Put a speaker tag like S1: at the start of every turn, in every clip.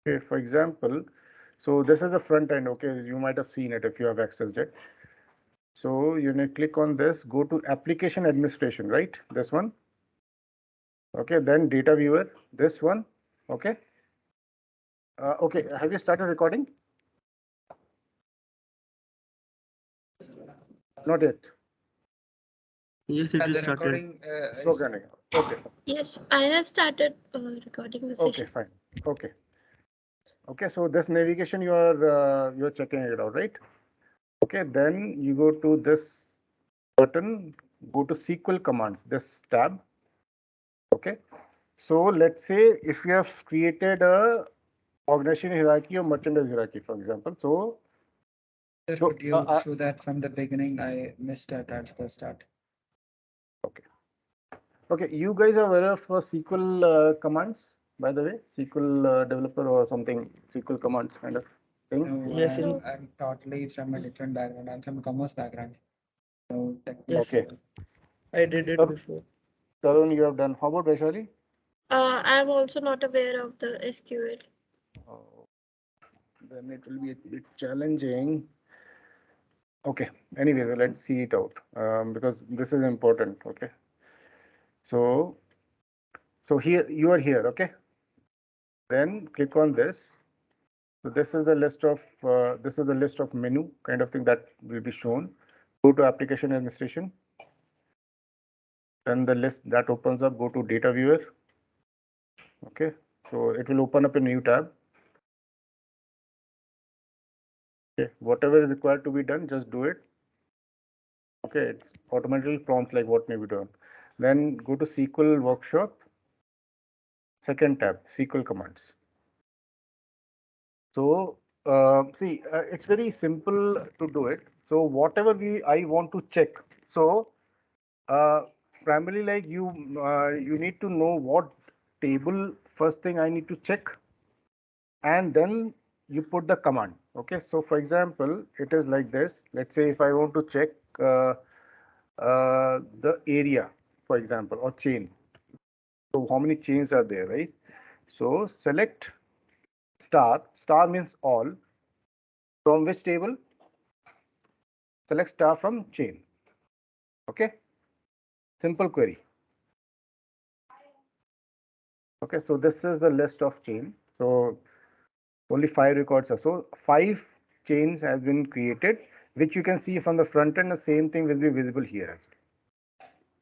S1: Okay, for example, so this is the front end. Okay, you might have seen it if you have accessed it. So you need to click on this, go to application administration, right? This one. Okay, then data viewer, this one. Okay. Okay, have you started recording? Not yet.
S2: Yes, it
S3: The
S2: is started.
S3: recording is
S1: Programming. Okay.
S4: Yes, I have started recording the
S1: Okay,
S4: session.
S1: fine. Okay. Okay, so this navigation you're checking it out, right? Okay, then you go to this button, go to SQL commands, this tab. Okay. So let's say if you have created a organization hierarchy or merchandise hierarchy, for example. So,
S3: Sir, could you show that from the beginning? I missed it at the start.
S1: okay. Okay, you guys are aware of SQL commands, by the way, SQL developer or something, SQL commands kind of thing.
S3: No,
S2: Yes,
S4: No.
S3: I'm totally from a different background. I'm from a commerce background. No
S2: yes,
S1: Okay.
S3: technical.
S2: I did it before.
S1: Tarun, you have done. How about Vaishali?
S4: I am also not aware of the SQL.
S1: Oh, then it will be a bit challenging. Okay. Anyway, well, let's see it out because this is important. Okay. So, so here you are here. Okay. Then click on this. So this is the list of menu kind of thing that will be shown. Go to application administration. Then the list that opens up. Go to data viewer. Okay. So it will open up a new tab. Okay. Whatever is required to be done, just do it. Okay, it's automatically prompts like what may be done. Then go to SQL workshop, second tab, SQL commands. So it's very simple to do it. So whatever I want to check. So uh, primarily like you need to know what table first thing I need to check, and then you put the command. Okay, so for example, it is like this. Let's say if I want to check the area, for example, or chain. So how many chains are there, right? So select star. Star means all. From which table? Select star from chain. Okay. Simple query. Okay. So this is the list of chain. So only 5 records are. So 5 chains has been created, which you can see from the front end. The same thing will be visible here as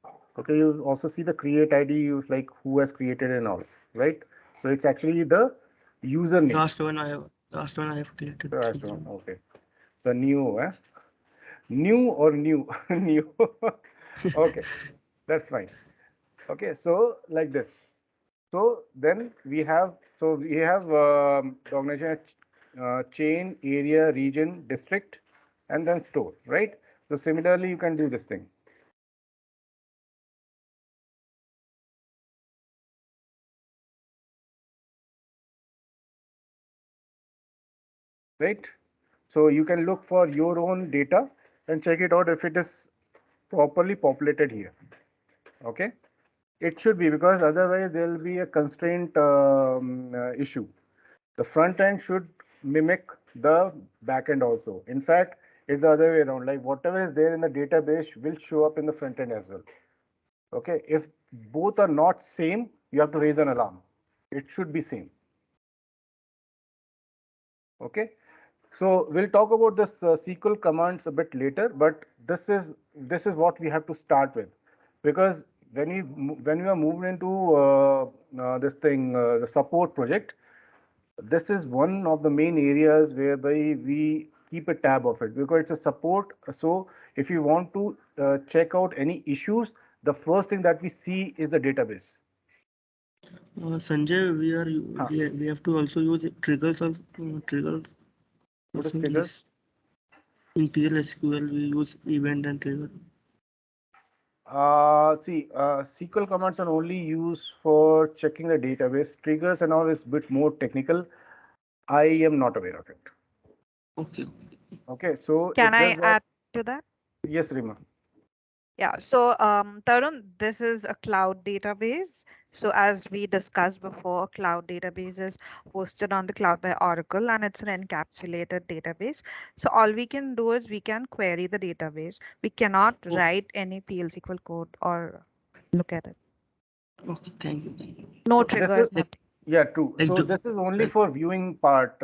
S1: well. Okay. You also see the create ID, use like who has created and all, right? So it's actually the username.
S2: Last one I have created.
S1: Okay. The new, new or new? New. Okay, that's fine. Okay, so like this. So then we have the organization chain, area, region, district, and then store, right? So similarly, you can do this thing. Right? So you can look for your own data and check it out if it is properly populated here. Okay, it should be, because otherwise there will be a constraint issue. The front end should mimic the back end also. In fact, it's the other way around. Like whatever is there in the database will show up in the front end as well. Okay, if both are not same, you have to raise an alarm. It should be same. Okay, so we'll talk about this SQL commands a bit later, but this is what we have to start with, because when we are moved into this thing, the support project, this is one of the main areas whereby we keep a tab of it, because it's a support. So if you want to check out any issues, the first thing that we see is the database.
S2: Sanjay, we have to also use triggers also. Triggers
S1: What is
S2: also in
S1: triggers?
S2: this. In PLSQL, we use event and trigger.
S1: See, SQL commands are only used for checking the database. Triggers and all is a bit more technical. I am not aware of it.
S2: Okay.
S1: Okay, so
S5: Can
S1: it's
S5: I
S1: just that.
S5: add to that?
S1: Yes, Rima.
S5: Yeah, so Tarun, this is a cloud database. So as we discussed before, cloud database is hosted on the cloud by Oracle and it's an encapsulated database. So all we can do is we can query the database. We cannot
S2: Oh,
S5: write any PL SQL code or look at it.
S2: okay, thank you. Thank you.
S5: No
S1: So this is,
S5: triggers,
S2: Like,
S5: nothing.
S1: yeah, true.
S2: like
S1: So
S2: the,
S1: this is only
S2: like,
S1: for viewing part,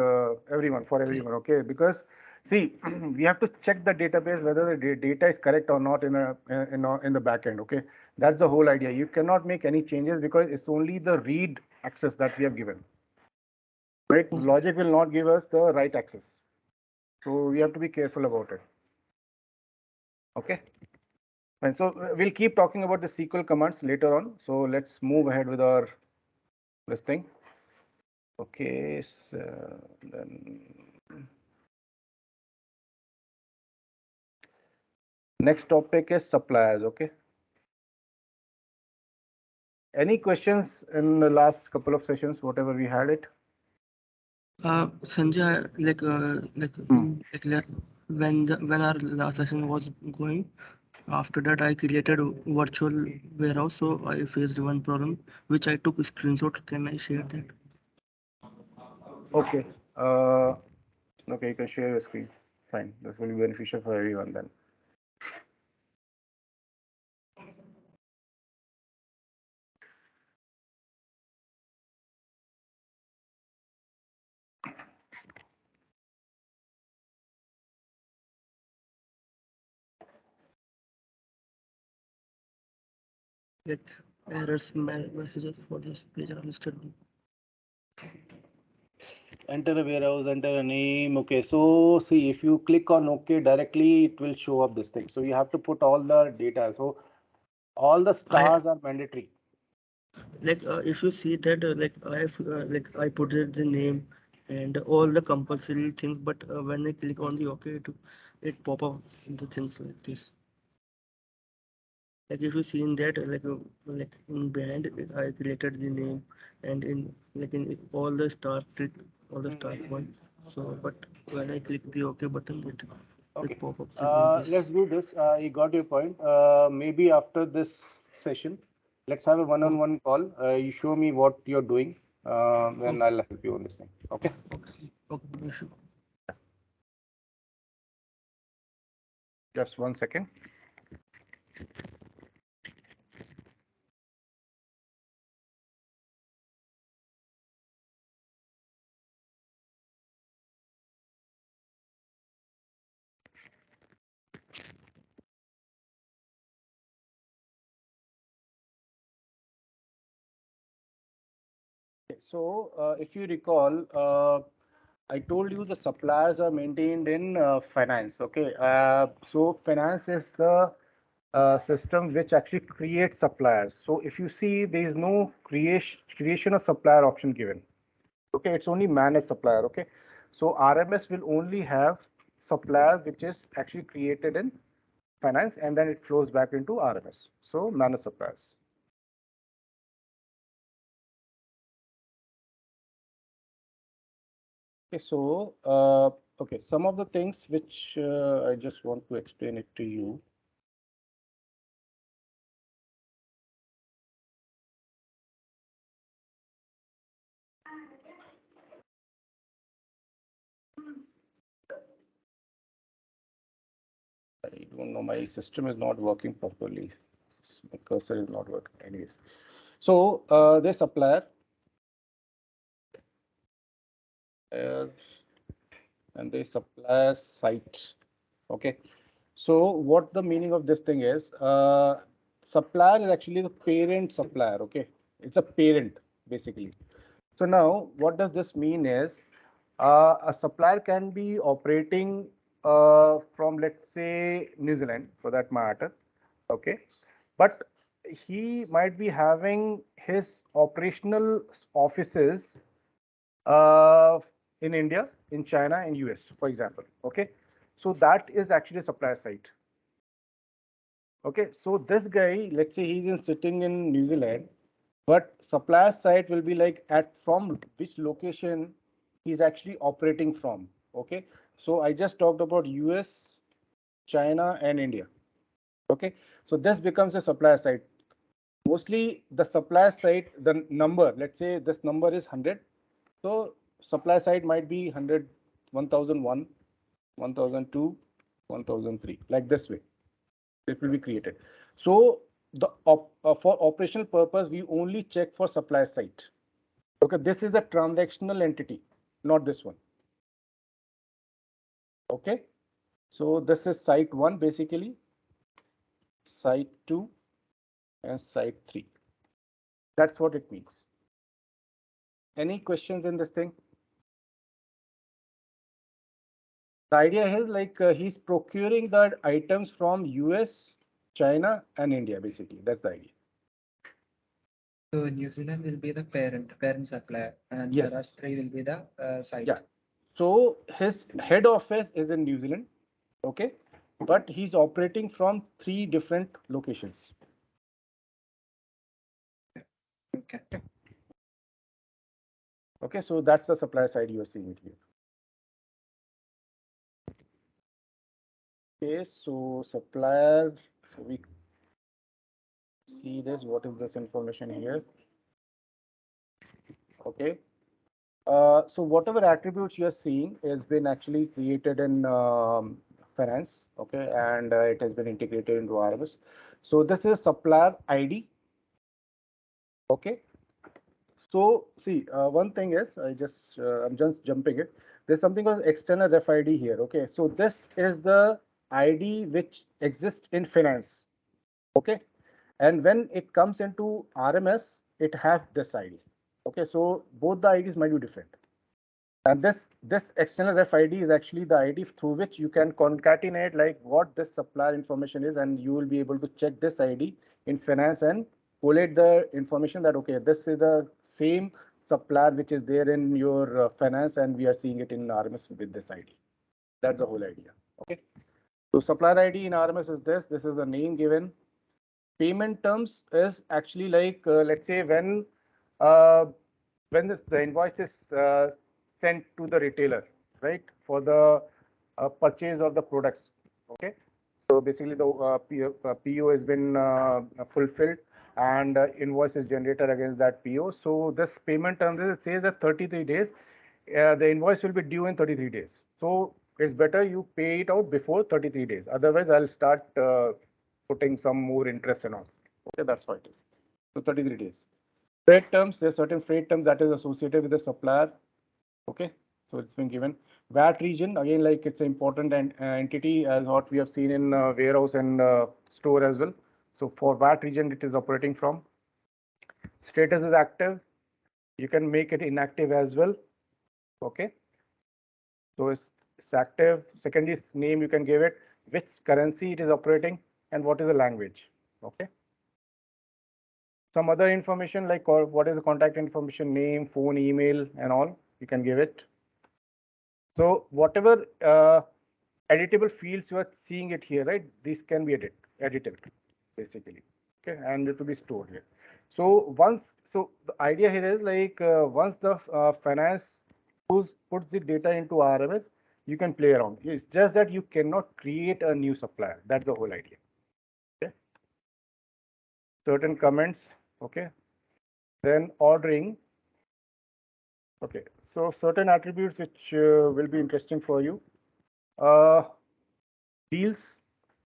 S1: everyone, for
S2: okay,
S1: everyone, okay? Because see, we have to check the database whether the data is correct or not in the back end, okay? That's the whole idea. You cannot make any changes because it's only the read access that we have given, right?
S2: oh,
S1: Logic will not give us the right access. So we have to be careful about it, okay? And so we'll keep talking about the SQL commands later on. So let's move ahead with our this thing. Okay, so then next topic is suppliers. Okay. Any questions in the last couple of sessions, whatever we had it?
S2: Sanjay,
S1: Hmm.
S2: when our last session was going, after that I created a virtual warehouse, so I faced one problem which I took a screenshot. Can I share that?
S1: Okay. Uh, okay, you can share your screen. Fine. This will be beneficial for everyone then.
S2: Like messages for this page are listed.
S1: Enter a warehouse, enter a name. Okay, so see if you click on OK directly, it will show up this thing. So you have to put all the data. So all the
S2: I
S1: stars are mandatory.
S2: if you see that I put it the name and all the compulsory things, but when I click on the OK, it pop up the things like this. Like if you see in that like in behind I created the name and in in all the star click all the star one. So but when I click the OK button,
S1: Okay,
S2: it pop up like this.
S1: let's do this. You got your point. Maybe after this session, let's have a
S2: Oh,
S1: one-on-one call. You show me what you're doing, then
S2: okay,
S1: I'll help you on this thing. Okay.
S2: okay, okay, no issue.
S1: Just 1 second. So, if you recall, I told you the suppliers are maintained in finance. Okay. So finance is the system which actually creates suppliers. So if you see, there is no creation of supplier option given. Okay, it's only manage supplier. Okay, so RMS will only have suppliers which is actually created in finance and then it flows back into RMS. So manage suppliers. Okay, so okay, some of the things which I just want to explain it to you. I don't know, my system is not working properly. My cursor is not working. Anyways, so the supplier uh, and the supplier site. Okay, so what the meaning of this thing is? Supplier is actually the parent supplier. Okay, it's a parent basically. So now, what does this mean is a supplier can be operating from, let's say, New Zealand for that matter. Okay, but he might be having his operational offices uh, in India, in China, in US, for example. Okay, so that is actually a supplier site. Okay, so this guy, let's say he's sitting in New Zealand, but supplier site will be like at from which location he's actually operating from. Okay, so I just talked about US, China, and India. Okay, so this becomes a supplier site. mostly the supply side, the number, let's say this number is 100. So supply side might be 100, 1001, 1002, 1003, like this way. It will be created. So for operational purpose, we only check for supply side. Okay, this is the transactional entity, not this one. Okay, so this is site 1 basically, site 2 and site 3. That's what it means. Any questions in this thing? The idea is like he's procuring the items from US, China and India basically. That's the idea.
S3: So New Zealand will be the parent supplier, and
S1: Yes.
S3: the rest three will be the site.
S1: Yeah. So his head office is in New Zealand, okay, but he's operating from 3 different locations.
S3: Okay.
S1: Okay, so that's the supply side you are seeing it here. Okay, so supplier, so we see this. What is this information here? Okay. So whatever attributes you are seeing has been actually created in finance, okay, and it has been integrated into RMS. So this is supplier ID, okay. So see, one thing is, I'm just jumping it. There's something called external ref ID here, okay. So this is the ID which exists in finance, okay, and when it comes into RMS, it has this ID, okay. So both the IDs might be different. And this external ref ID is actually the ID through which you can concatenate like what this supplier information is, and you will be able to check this ID in finance and collate the information that okay, this is the same supplier which is there in your finance, and we are seeing it in RMS with this ID. That's the whole idea. Okay. So supplier ID in RMS is this. This is the name given. Payment terms is actually like let's say uh, when the invoice is sent to the retailer, right, for the purchase of the products. Okay, so basically the PO has been fulfilled and invoice is generated against that PO. So this payment terms is, it says that 33 days. The invoice will be due in 33 days. So it's better you pay it out before 33 days. Otherwise, I'll start putting some more interest and all. Okay, that's what it is. So 33 days. Freight terms, there's certain freight terms that is associated with the supplier. Okay, so it's been given. VAT region, again, like it's an important entity as what we have seen in warehouse and store as well. So for VAT region, it is operating from. Status is active. You can make it inactive as well. Okay, so it's active. Second is name, you can give it, which currency it is operating, and what is the language. Okay. Some other information like what is the contact information, name, phone, email, and all, you can give it. So whatever editable fields you are seeing it here, right? These can be edited basically. Okay, and it will be stored here. So so the idea here is like once the finance puts the data into RMS, you can play around. It's just that you cannot create a new supplier. That's the whole idea. Okay. Certain comments. Okay. Then ordering. Okay, so certain attributes which will be interesting for you. Uh, Deals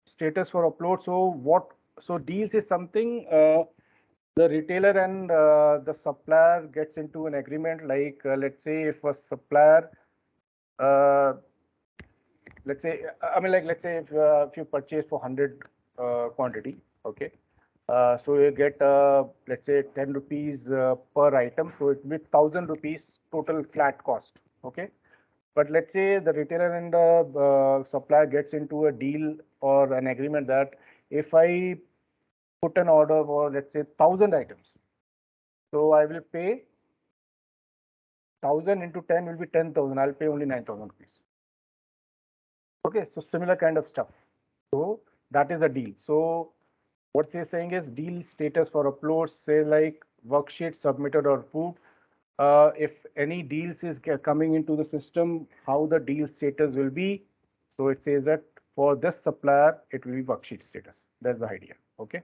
S1: status for upload. So deals is something the retailer and the supplier gets into an agreement. Like let's say if a supplier, uh, let's say, I mean like let's say if you purchase for 100 quantity, okay. So you get let's say 10 rupees per item, so it will be 1000 rupees total flat cost. Okay, but let's say the retailer and the supplier gets into a deal or an agreement that if I put an order for let's say 1000 items, so I will pay 1000 into 10 will be 10,000. I'll pay only 9,000 rupees. Okay, so similar kind of stuff. So that is a deal. So what they're saying is deal status for uploads, say like worksheet submitted or approved. If any deals is coming into the system, how the deal status will be. So it says that for this supplier, it will be worksheet status. That's the idea. Okay.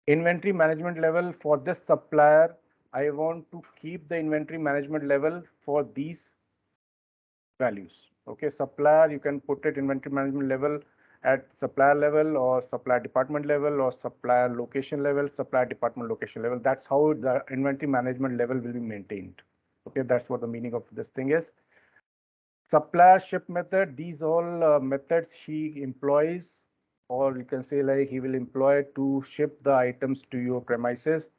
S1: Inventory management level for this supplier, I want to keep the inventory management level for these values. Okay, supplier, you can put it inventory management level at supplier level or supplier department level or supplier location level, supplier department location level. That's how the inventory management level will be maintained. Okay, that's what the meaning of this thing is. Supplier ship method, these all methods he employs, or you can say like he will employ to ship the items to your premises.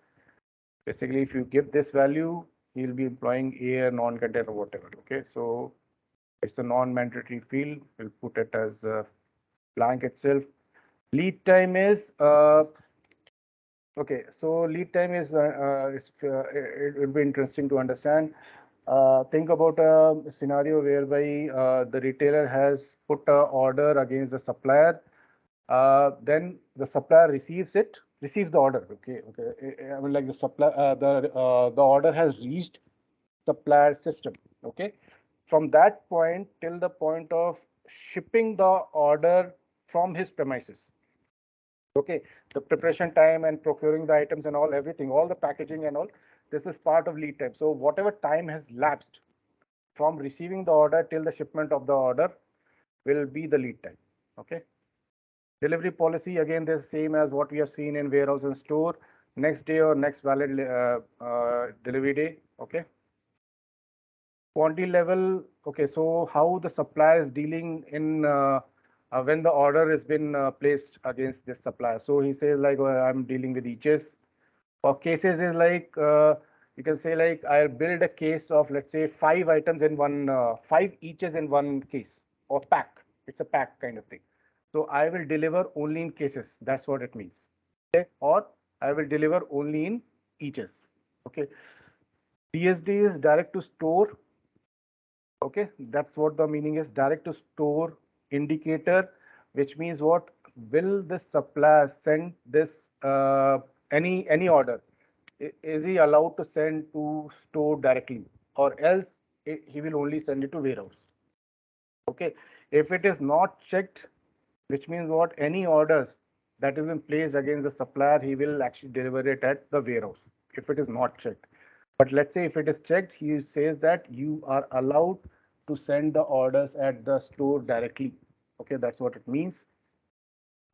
S1: Basically, if you give this value, he'll be employing a non-container or whatever. Okay, so it's a non-mandatory field. We'll put it as blank itself. Lead time is okay. So lead time is it will be interesting to understand. Think about a scenario whereby the retailer has put an order against the supplier. Then the supplier receives the order. Okay, okay. I mean, like the the order has reached supplier system. Okay, from that point till the point of shipping the order from his premises. Okay, the preparation time and procuring the items and all, everything, all the packaging and all, this is part of lead time. So whatever time has lapsed from receiving the order till the shipment of the order will be the lead time. Okay, delivery policy, again, the same as what we have seen in warehouse and store, next day or next valid delivery day. Okay, quantity level. Okay, so how the supplier is dealing in when the order has been placed against this supplier. So he says like, oh, I'm dealing with eaches, or cases is like you can say like I'll build a case of, let's say, 5 items in one, 5 eaches in one case, or pack. It's a pack kind of thing. So I will deliver only in cases. That's what it means. Okay, or I will deliver only in eaches. Okay, DSD is direct to store. Okay, that's what the meaning is, direct to store indicator, which means what, will the supplier send this any order? Is he allowed to send to store directly, or else he will only send it to warehouse? Okay, if it is not checked, which means what, any orders that is in place against the supplier, he will actually deliver it at the warehouse if it is not checked. But let's say if it is checked, he says that you are allowed to send the orders at the store directly. Okay, that's what it means.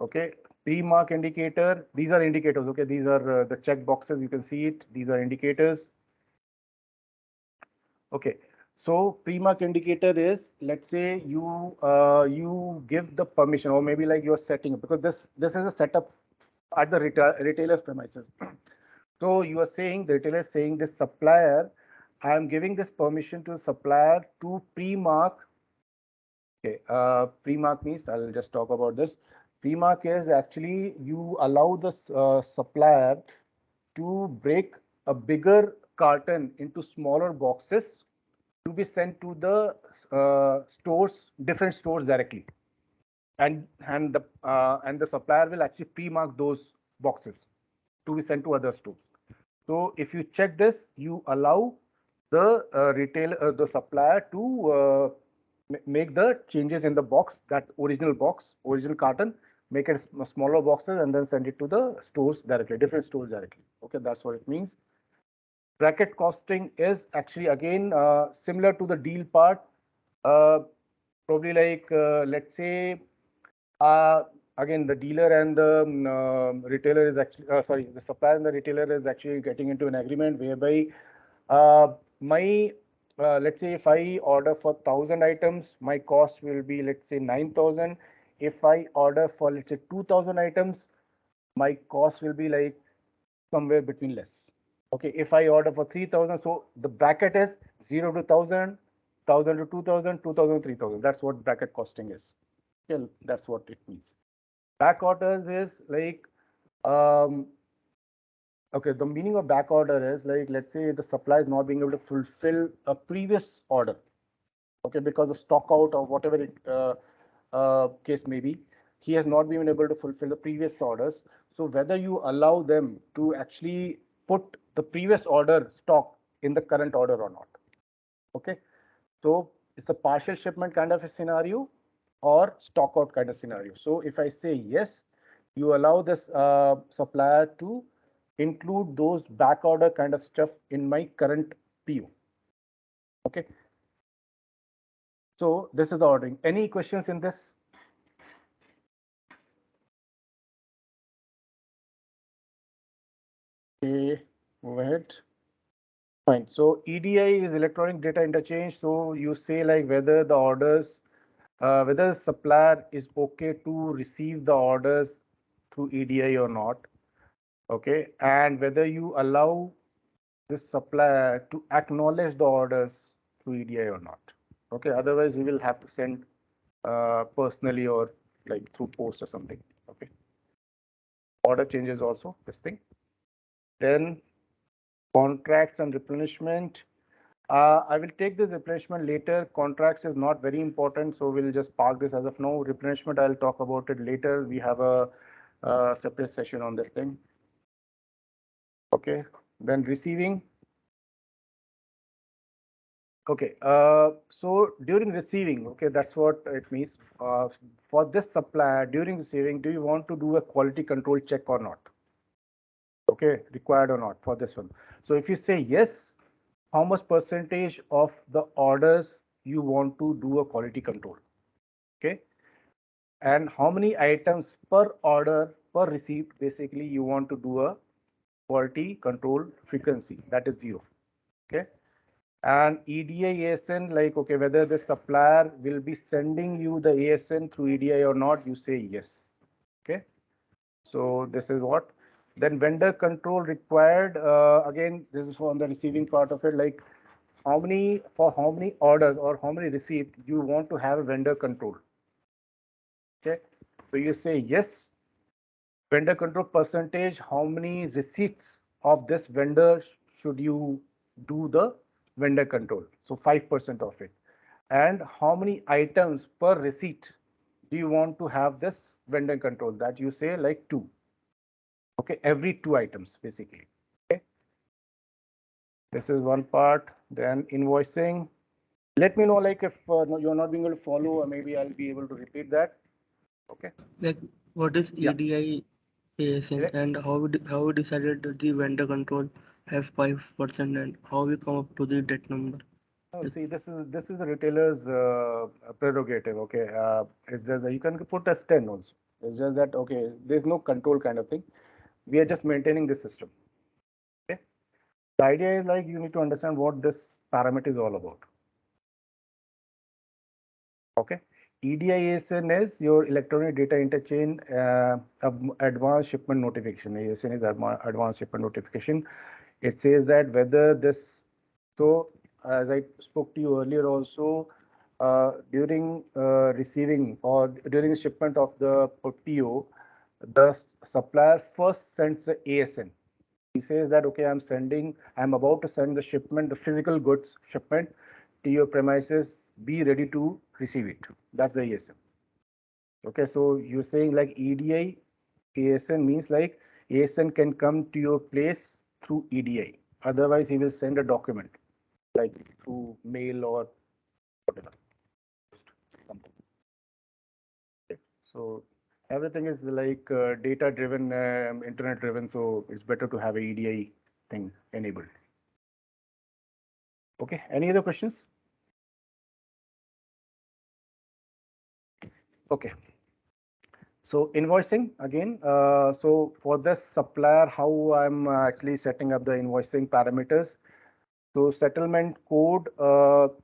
S1: Okay, pre-mark indicator, these are indicators. Okay, these are the check boxes, you can see it, these are indicators. Okay, so pre-mark indicator is, let's say you give the permission, or maybe like you're setting up, because this is a setup at the retailer's premises. So you are saying, the retailer is saying, this supplier, I am giving this permission to the supplier to pre-mark. Okay, pre-mark means, I'll just talk about this. Pre-mark is actually you allow the supplier to break a bigger carton into smaller boxes to be sent to the stores, different stores directly, and the supplier will actually pre-mark those boxes to be sent to other stores. So if you check this, you allow the the supplier to make the changes in the box, that original box, original carton, make it smaller boxes and then send it to the stores directly, different stores directly. Okay, that's what it means. Bracket costing is actually again similar to the deal part. Uh, Probably like let's say uh, again, the dealer and the retailer is actually, sorry, the supplier and the retailer is actually getting into an agreement whereby my, let's say if I order for 1,000 items, my cost will be, let's say, 9,000. If I order for, let's say, 2,000 items, my cost will be like somewhere between less. Okay, if I order for 3,000, so the bracket is 0 to 1,000, 1,000 to 2,000, 2,000 to 3,000. That's what bracket costing is. Okay, that's what it means. Back orders is like, okay, the meaning of back order is like, let's say the supplier is not being able to fulfill a previous order. Okay, because of stock out or whatever it case may be, he has not been able to fulfill the previous orders. So whether you allow them to actually put the previous order stock in the current order or not. Okay, so it's a partial shipment kind of a scenario or stock out kind of scenario. So if I say yes, you allow this supplier to include those back order kind of stuff in my current PO. Okay. So this is the ordering. Any questions in this? Okay, move ahead. Fine. So EDI is electronic data interchange. So you say like whether the orders, whether the supplier is okay to receive the orders through EDI or not. Okay, and whether you allow this supplier to acknowledge the orders through EDI or not. Okay, otherwise we will have to send personally or like through post or something. Okay, order changes also this thing. Then contracts and replenishment. I will take this replenishment later. Contracts is not very important, so we'll just park this as of now. Replenishment, I'll talk about it later. We have a separate session on this thing. Okay, then receiving. Okay, so during receiving, okay, that's what it means. For this supplier, during receiving, do you want to do a quality control check or not? Okay, required or not for this one. So if you say yes, how much percentage of the orders you want to do a quality control? Okay, and how many items per order per receipt basically you want to do a quality control frequency, that is 0. Okay, and EDI ASN, like, okay, whether the supplier will be sending you the ASN through EDI or not, you say yes. Okay, so this is what. Then vendor control required. Again, this is on the receiving part of it, like how many, for how many orders or how many receipts you want to have a vendor control. Okay, so you say yes, vendor control percentage, how many receipts of this vendor should you do the vendor control? So 5% of it. And how many items per receipt do you want to have this vendor control? That you say like 2. Okay, every 2 items basically. Okay, this is one part. Then invoicing. Let me know like if you're not being able to follow, or maybe I'll be able to repeat that. Okay.
S2: Like what is
S1: Yeah.
S2: EDI ASN and how we decided that the vendor control have 5% and how we come up to that number?
S1: Oh, see, this is the retailer's prerogative. Okay, it's just that you can put as 10 also. It's just that okay, there's no control kind of thing. We are just maintaining the system. Okay, the idea is like you need to understand what this parameter is all about. Okay, EDIASN is your electronic data interchange advanced shipment notification. ASN is advanced shipment notification. It says that whether this, so as I spoke to you earlier also, during receiving or during the shipment of the PO, the supplier first sends the ASN. He says that, okay, I'm about to send the shipment, the physical goods shipment to your premises, be ready to receive it. That's the ASN. Okay, so you're saying like EDI ASN means like ASN can come to your place through EDI. Otherwise, he will send a document like through mail or whatever. Something. Okay. So everything is like data driven, internet driven. So it's better to have a EDI thing enabled. Okay. Any other questions? Okay. So invoicing again. So for this supplier, how I'm actually setting up the invoicing parameters. So settlement code,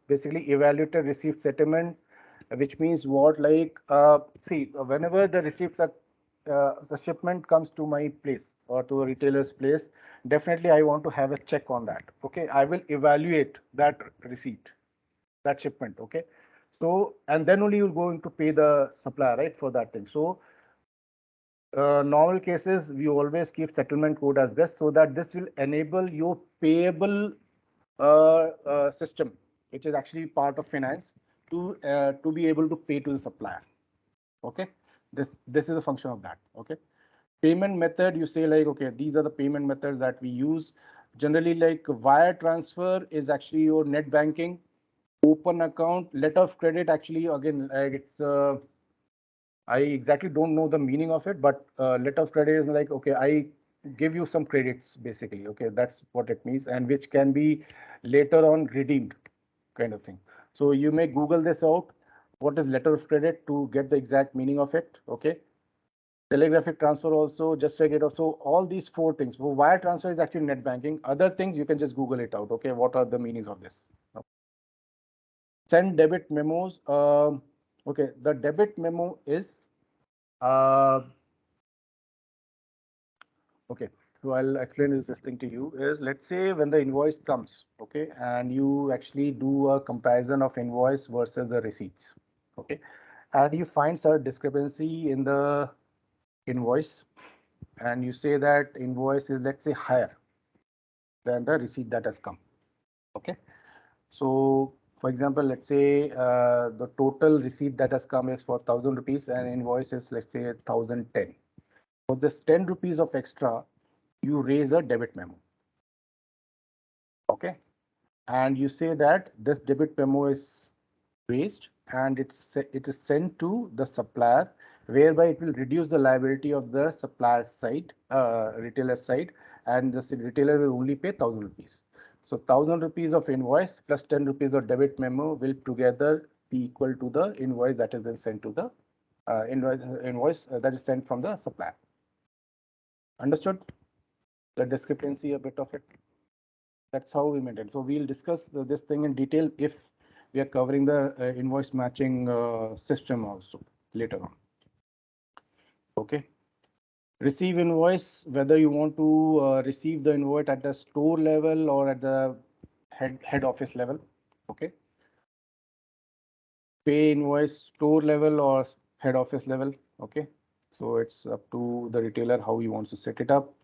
S1: basically evaluated receipt settlement, which means what, like, see, whenever the receipts are, the shipment comes to my place or to a retailer's place, definitely I want to have a check on that. Okay, I will evaluate that receipt, that shipment. Okay, so and then only you'll going to pay the supplier, right, for that thing. So normal cases, we always keep settlement code as this, so that this will enable your payable system, which is actually part of finance, to be able to pay to the supplier. Okay, this is a function of that. Okay, payment method, you say like, okay, these are the payment methods that we use. Generally, like wire transfer is actually your net banking, open account, letter of credit. Actually, again, like it's I exactly don't know the meaning of it, but letter of credit is like, okay, I give you some credits basically. Okay, that's what it means, and which can be later on redeemed, kind of thing. So you may Google this out. What is letter of credit to get the exact meaning of it? Okay. Telegraphic transfer also, just check it out. So all these four things. So wire transfer is actually net banking. Other things you can just Google it out. Okay, what are the meanings of this? Send debit memos. Okay, the debit memo is uh, okay. So I'll explain this thing to you. Is let's say when the invoice comes, okay, and you actually do a comparison of invoice versus the receipts, okay, and you find some discrepancy in the invoice, and you say that invoice is, let's say, higher than the receipt that has come. Okay. So, for example, let's say the total receipt that has come is for 1,000 rupees and invoice is, let's say, 1,010. For this 10 rupees of extra, you raise a debit memo. Okay. And you say that this debit memo is raised and it is sent to the supplier, whereby it will reduce the liability of the supplier side, retailer side, and the retailer will only pay 1,000 rupees. So 1,000 rupees of invoice plus 10 rupees of debit memo will together be equal to the invoice that has been sent to the invoice that is sent from the supplier. Understood the discrepancy a bit of it? That's how we maintain. So we'll discuss this thing in detail if we are covering the invoice matching system also later on. Okay. Receive invoice, whether you want to receive the invoice at the store level or at the head office level. Okay. Pay invoice store level or head office level. Okay. So it's up to the retailer how he wants to set it up.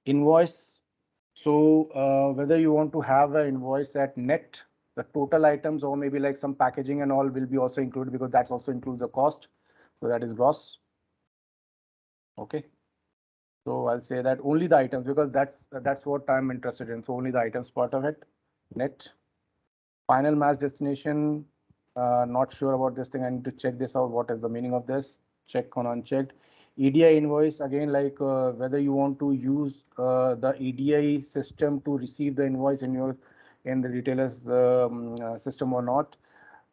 S1: Invoice. So whether you want to have an invoice at net, the total items, or maybe like some packaging and all will be also included, because that also includes the cost. So that is gross. Okay. So I'll say that only the items, because that's what I'm interested in. So only the items part of it. Net. Final match destination. Not sure about this thing. I need to check this out. What is the meaning of this? Check on unchecked. EDI invoice, again, like whether you want to use the EDI system to receive the invoice in the retailer's system or not.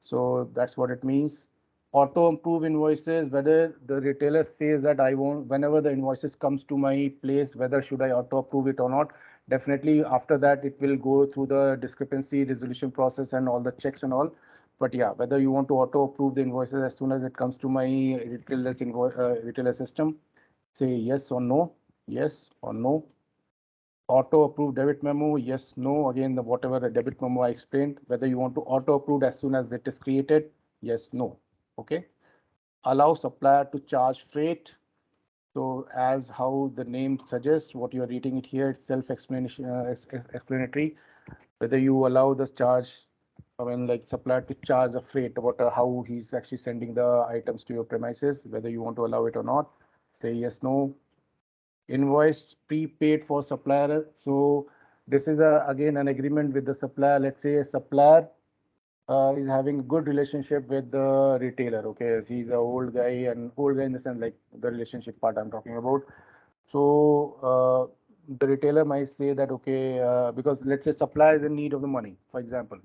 S1: So that's what it means. Auto approve invoices, whether the retailer says that I want, whenever the invoices comes to my place, whether should I auto approve it or not. Definitely after that it will go through the discrepancy resolution process and all the checks and all. But yeah, whether you want to auto approve the invoices as soon as it comes to my retailer system, say yes or no, yes or no. Auto approve debit memo, yes, no. Again, the whatever the debit memo I explained, whether you want to auto approve as soon as it is created, yes, no. Okay. Allow supplier to charge freight. So as how the name suggests, what you are reading it here, it's self-explanation, explanatory. Whether you allow this charge, I mean, like supplier to charge a freight, what how he's actually sending the items to your premises, whether you want to allow it or not, say yes, no. Invoiced prepaid for supplier. So this is again an agreement with the supplier. Let's say a supplier is having a good relationship with the retailer. Okay, he's an old guy, and old guy in the sense like the relationship part I'm talking about. So the retailer might say that, okay, because let's say supplier is in need of the money, for example.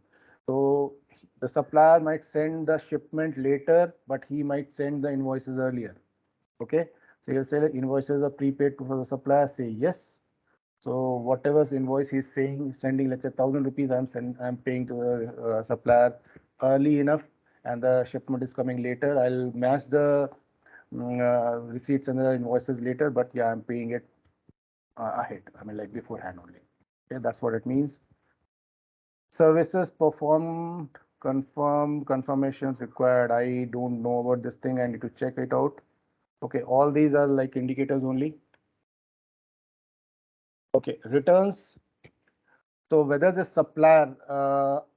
S1: So the supplier might send the shipment later, but he might send the invoices earlier. Okay, so you'll say that invoices are prepaid for the supplier, say yes. So whatever invoice he's saying, sending, let's say 1,000 rupees, I'm paying to the supplier early enough, and the shipment is coming later. I'll match the receipts and the invoices later, but yeah, I'm paying it ahead. I mean, like beforehand only. Okay, that's what it means. Services performed, confirmations required. I don't know about this thing. I need to check it out. Okay, all these are like indicators only. Okay, returns. So whether the supplier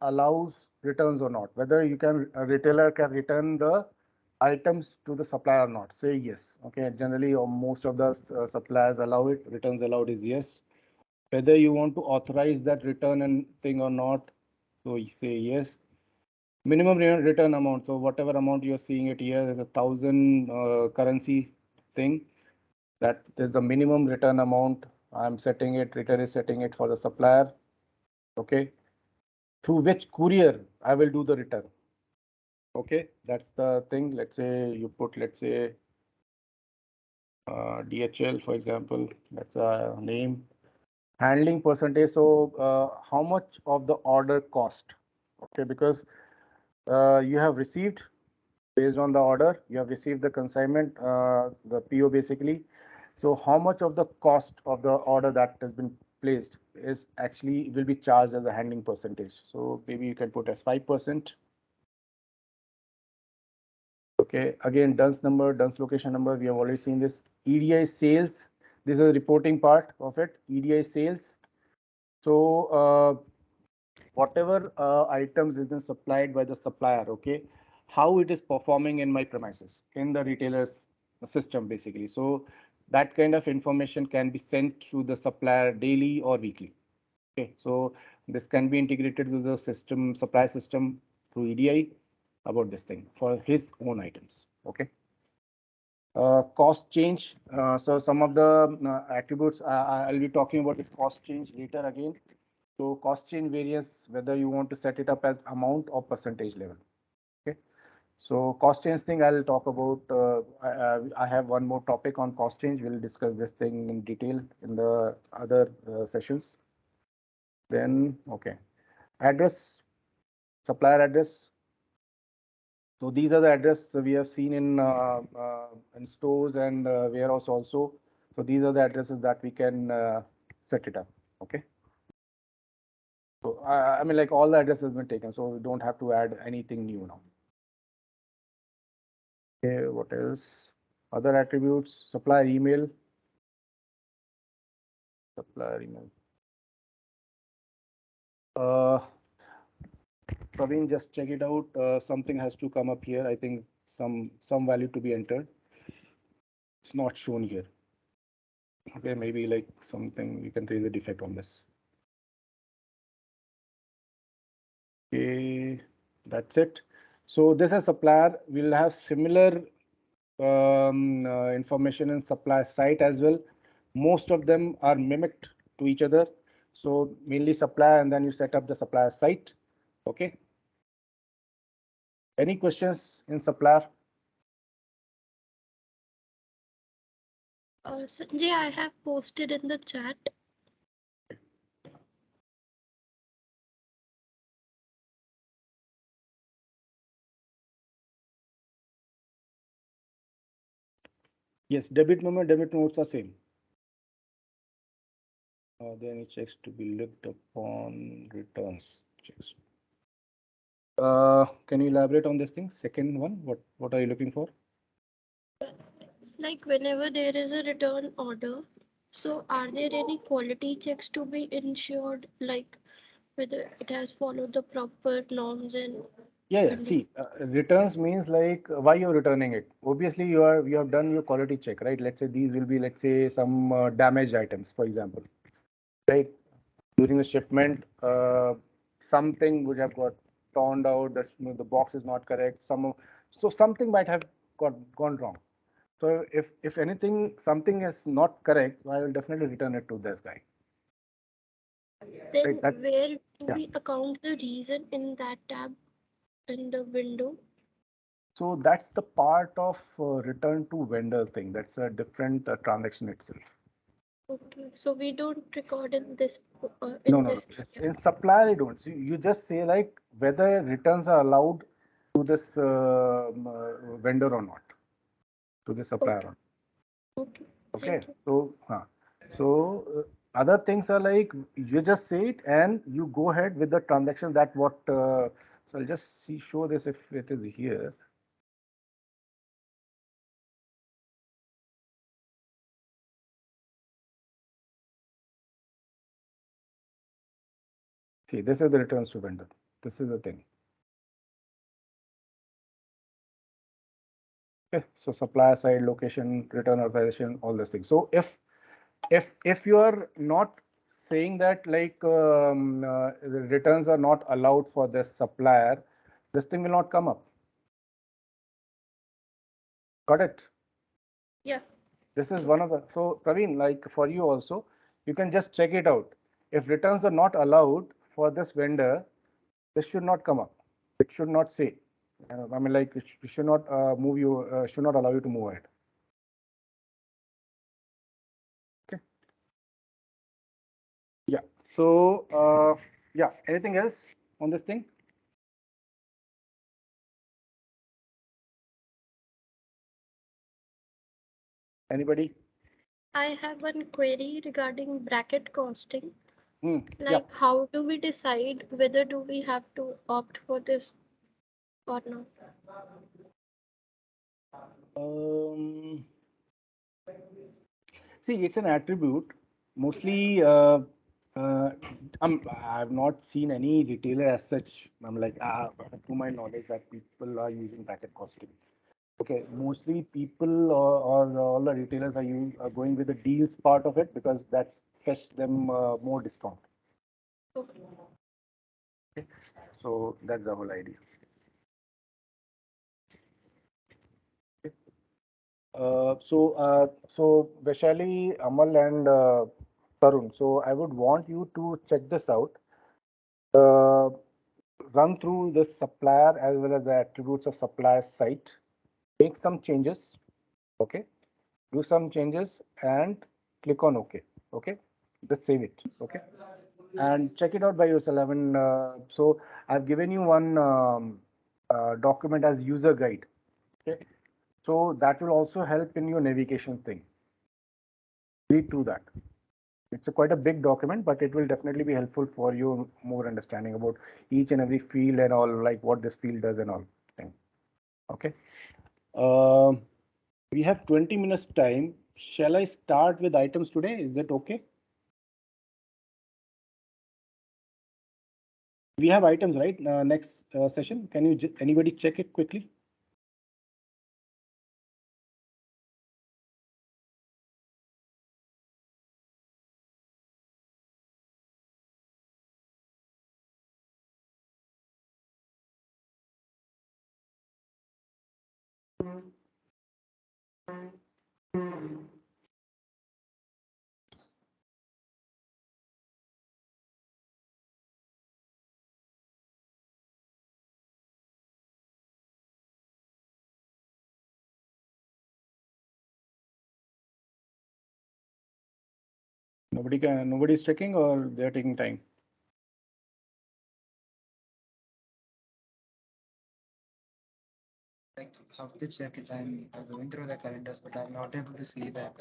S1: allows returns or not, whether you can a retailer can return the items to the supplier or not. Say yes. Okay, generally or most of the suppliers allow it. Returns allowed is yes. Whether you want to authorize that return and thing or not, so you say yes. Minimum return amount. So whatever amount you're seeing it here is 1,000 currency thing. That is the minimum return amount. I'm setting it, return is setting it for the supplier. Okay. Through which courier I will do the return. Okay, that's the thing. Let's say you put, let's say, DHL, for example, that's a name. Handling percentage. So how much of the order cost? Okay, because you have received based on the order, you have received the consignment, the PO basically. So how much of the cost of the order that has been placed is actually will be charged as a handling percentage. So maybe you can put as 5%. Okay, again, DUNS number, DUNS location number, we have already seen this. EDI sales, this is a reporting part of it, EDI sales. So whatever items is been supplied by the supplier, okay, how it is performing in my premises, in the retailer's system basically. So that kind of information can be sent to the supplier daily or weekly. Okay, so this can be integrated with the system, supply system through EDI about this thing for his own items. Okay. Cost change. So some of the attributes I'll be talking about is cost change later again. So cost change variance, whether you want to set it up as amount or percentage level. Okay. So cost change thing I'll talk about. I have one more topic on cost change. We'll discuss this thing in detail in the other sessions. Then, okay. Address, supplier address. So these are the address we have seen in stores and warehouse also. So these are the addresses that we can set it up. Okay. So I mean, like all the addresses have been taken, so we don't have to add anything new now. Okay. What else? Other attributes. Supplier email. Supplier email. Praveen, just check it out. Something has to come up here. I think some value to be entered. It's not shown here. Okay, maybe like something you can raise a defect on this. Okay, that's it. So this is supplier. We'll have similar information in supply site as well. Most of them are mimicked to each other. So mainly supplier, and then you set up the supplier site. Okay. Any questions in supplier?
S4: Sanjay, I have posted in the chat.
S1: Yes, debit memo, debit notes are same. Are there any checks to be looked upon returns checks? Can you elaborate on this thing? Second one, what are you looking for?
S4: Like whenever there is a return order, so are there any quality checks to be ensured, like whether it has followed the proper norms and
S1: Yeah.
S4: conditions?
S1: See, returns means like why you're returning it. Obviously, you have done your quality check, right? Let's say these will be, let's say, some damaged items, for example, right? During the shipment, something would have got torn out. The box is not correct. So something might have gone wrong. So if anything, something is not correct, I will definitely return it to this guy.
S4: Then
S1: Right? That
S4: where do
S1: yeah.
S4: we account the reason in that tab in the window?
S1: So that's the part of return to vendor thing. That's a different transaction itself.
S4: Okay, so we don't record in this
S1: No,
S4: in
S1: no, no.
S4: this area.
S1: In supplier, you don't. So you just say like whether returns are allowed to this vendor or not, to the supplier.
S4: Okay, okay,
S1: Okay.
S4: thank you.
S1: So other things are like you just say it and you go ahead with the transaction that what. So I'll just show this if it is here. See, this is the returns to vendor. This is the thing. Okay, so supplier side, location, return authorization, all these things. So if you are not saying that like the returns are not allowed for this supplier, this thing will not come up. Got it?
S4: Yeah.
S1: This is one of the, so Praveen, like for you also, you can just check it out. If returns are not allowed for this vendor, this should not come up. It should not say. I mean, like it should not move you, should not allow you to move ahead. Okay. Yeah. So, yeah. Anything else on this thing? Anybody?
S4: I have one query regarding bracket costing.
S1: Yeah.
S4: Like, how do we decide whether do we have to opt for this or not?
S1: Um, See, it's an attribute. Mostly, I've not seen any retailer as such. I'm like, to my knowledge, that people are using bracket costing. Okay, mostly people or all the retailers are going with the deals part of it because that's fetch them more discount.
S4: Okay.
S1: So that's the whole idea. So Vaishali, Amal, and Tarun. So I would want you to check this out. Uh, Run through the supplier as well as the attributes of supplier site. Make some changes. Okay. Do some changes and click on OK. Okay. Just save it. Okay. And check it out by yourself. I mean, so I've given you one document as user guide. Okay. So that will also help in your navigation thing. Read through that. It's a quite a big document, but it will definitely be helpful for you more understanding about each and every field and all, like what this field does and all thing. Okay. Um we have 20 minutes time. Shall I start with items today? Is that okay? We have items, right? Next session. Can you anybody check it quickly? Nobody is checking or they're taking time.
S3: Like, how to check it? I'm going through the calendars, but I'm not able to see that.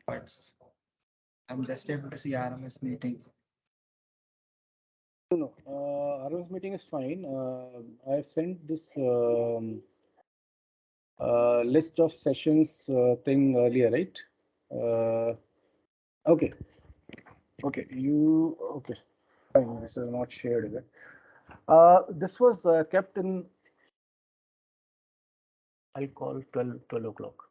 S3: But I'm just able to see RMS meeting.
S1: No, RMS meeting is fine. I've sent this list of sessions thing earlier, right? Okay. Okay. Okay. Fine. This is not shared, is it? This was kept in, I'll call 12 o'clock.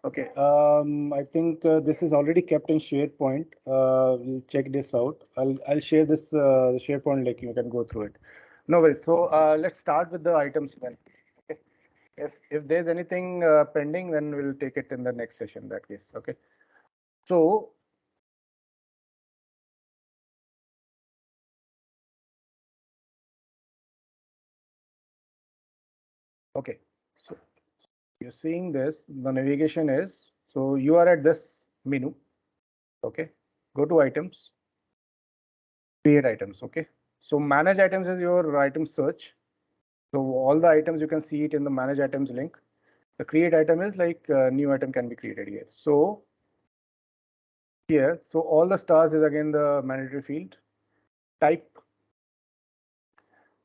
S1: Okay. I think this is already kept in SharePoint. We'll check this out. I'll share this SharePoint link. You can go through it. No worries. So let's start with the items then. Okay. If there's anything pending, then we'll take it in the next session. In that case. Okay. So okay. So you're seeing this. The navigation is, so you are at this menu. Okay. Go to items. Create items. Okay. So manage items is your item search. So all the items you can see it in the manage items link. The create item is like new item can be created here. So here, so all the stars is again the mandatory field. Type.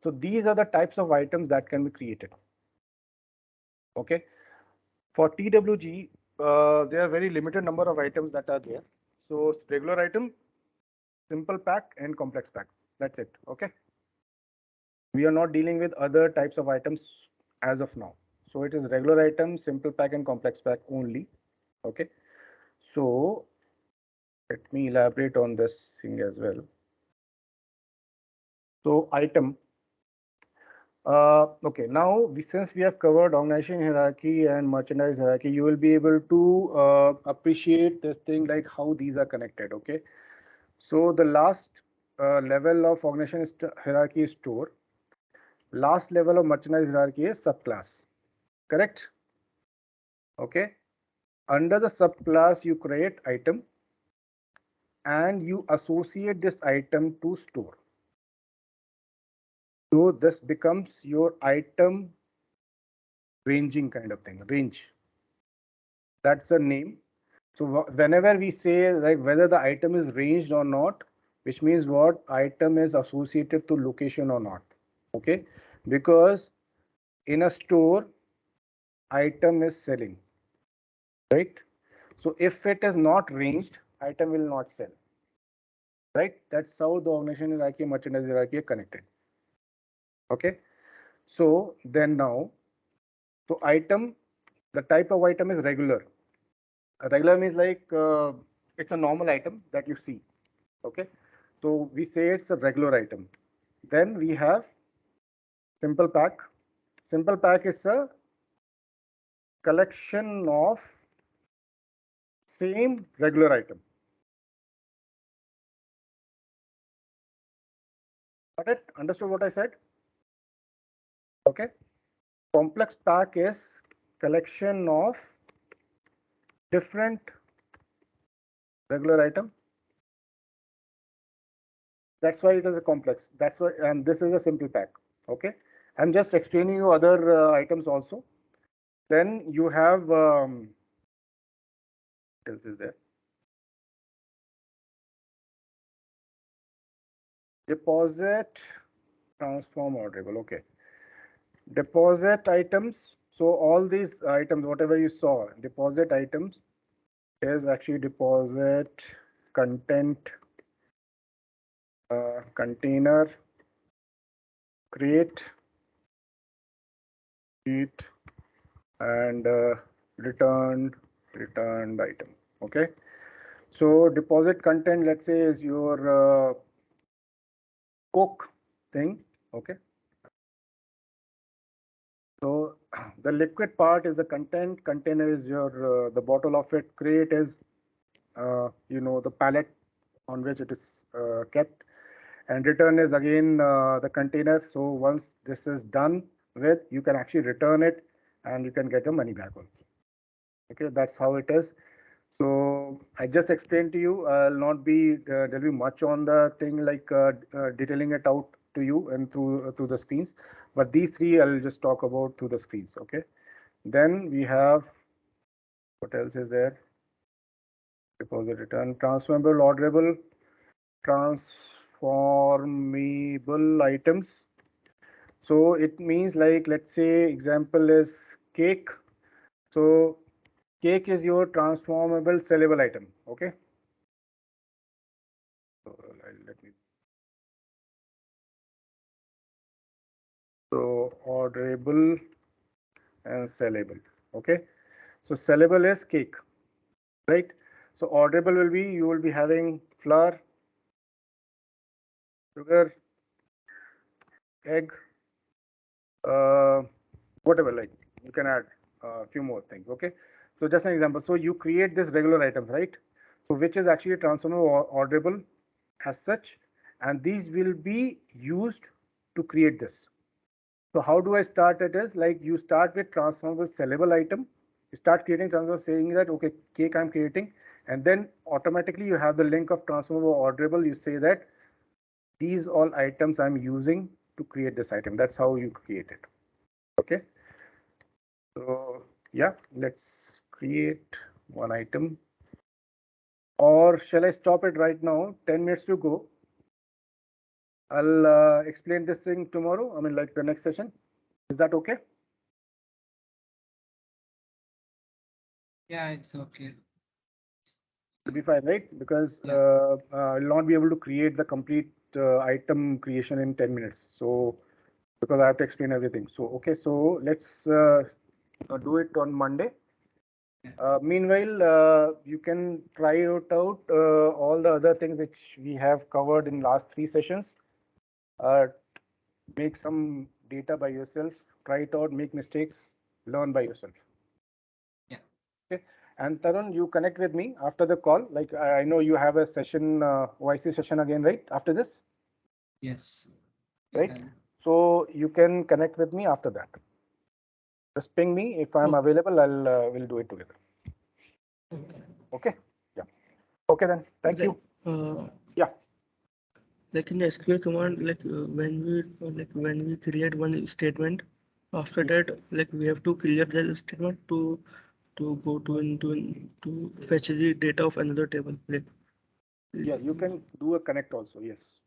S1: So these are the types of items that can be created. Okay. For TWG, there are very limited number of items that are there. So regular item, simple pack, and complex pack. That's it. Okay. We are not dealing with other types of items as of now. So it is regular item, simple pack, and complex pack only. Okay. So let me elaborate on this thing as well. So item. Okay, now since we have covered organization hierarchy and merchandise hierarchy, you will be able to appreciate this thing like how these are connected. Okay, so the last level of organization hierarchy is store. Last level of merchandise hierarchy is subclass. Correct? Okay. Under the subclass, you create item and you associate this item to store. So this becomes your item ranging kind of thing, range. That's the name. So whenever we say like whether the item is ranged or not, which means what item is associated to location or not. Okay, because in a store, item is selling, right? So if it is not ranged, item will not sell, right? That's how the organization hierarchy, merchandise hierarchy are connected. Okay, so then now, so item, the type of item is regular. A regular means like it's a normal item that you see. Okay, so we say it's a regular item. Then we have simple pack. Simple pack, it's a collection of same regular item. Got it? Understood what I said? Okay. Complex pack is collection of different regular item. That's why it is a complex. That's why, and this is a simple pack. Okay. I'm just explaining you other items also. Then you have what else is there? Deposit, transform, orderable. Okay. Deposit items. So all these items, whatever you saw, deposit items is actually deposit, content, container, crate, sheet, and returned item. Okay. So deposit content, let's say, is your Coke thing. Okay. So the liquid part is the content. Container is your the bottle of it. Crate is the pallet on which it is kept, and return is again the container. So once this is done with, you can actually return it and you can get your money back also. Okay, that's how it is. So I just explained to you. I'll not be there'll be much on the thing like detailing it out to you and through the screens, but these three I'll just talk about through the screens. Okay, then we have what else is there? Deposit, return, transferable, orderable, transformable items. So it means like, let's say example is cake. So cake is your transformable sellable item. Okay. So let me. So orderable and sellable. Okay. So sellable is cake, right? So orderable will be, you will be having flour, sugar, egg, uh, whatever, like you can add a few more things. Okay. So just an example. So you create this regular items, right? So which is actually transformable or orderable as such, and these will be used to create this. So how do I start it is like you start with transformable sellable item. You start creating transformable saying that okay, cake I'm creating, and then automatically you have the link of transformable orderable. You say that these all items I'm using to create this item. That's how you create it. Okay. So yeah, let's create one item. Or shall I stop it right now? 10 minutes to go. I'll explain this thing tomorrow. I mean, like the next session. Is that okay?
S3: Yeah, it's okay.
S1: It'll be fine, right? Because
S3: Yeah.
S1: I'll not be able to create the complete item creation in 10 minutes. So because I have to explain everything. So okay, so let's do it on Monday. Meanwhile, you can try it out all the other things which we have covered in last three sessions. make some data by yourself, try it out, make mistakes, learn by yourself.
S3: Yeah.
S1: Okay. And Tarun, you connect with me after the call. Like I know you have a session, OIC session again, right? After this,
S3: Yes.
S1: right? So you can connect with me after that. Just ping me if I'm
S2: Okay.
S1: available. We'll do it together.
S2: Okay.
S1: Okay. Yeah. Okay then. Thank you. Yeah.
S2: Like in the SQL command, when we create one statement, after
S1: Yes.
S2: that, like we have to clear that statement to go to fetch the data of another table. Like
S1: Yeah, you can do a connect also. Yes.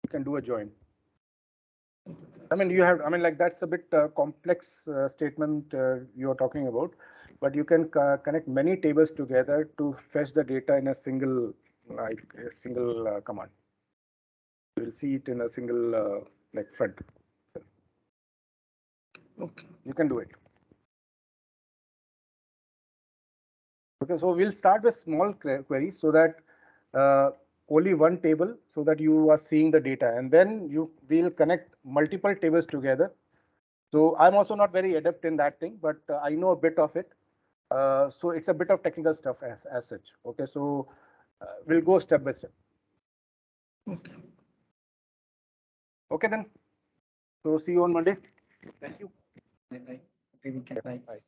S1: You can do a join. I mean, you have, I mean, like that's a bit complex statement you're talking about, but you can connect many tables together to fetch the data in a single, like a single command. You'll see it in a single like front.
S2: okay,
S1: You can do it. Okay, so we'll start with small queries so that only one table so that you are seeing the data, and then you will connect multiple tables together. So I'm also not very adept in that thing, but I know a bit of it. So it's a bit of technical stuff as such. Okay, so we'll go step by step.
S2: okay.
S1: Okay then. So see you on Monday. Thank you.
S3: Bye bye. Happy weekend. Bye.
S1: Bye.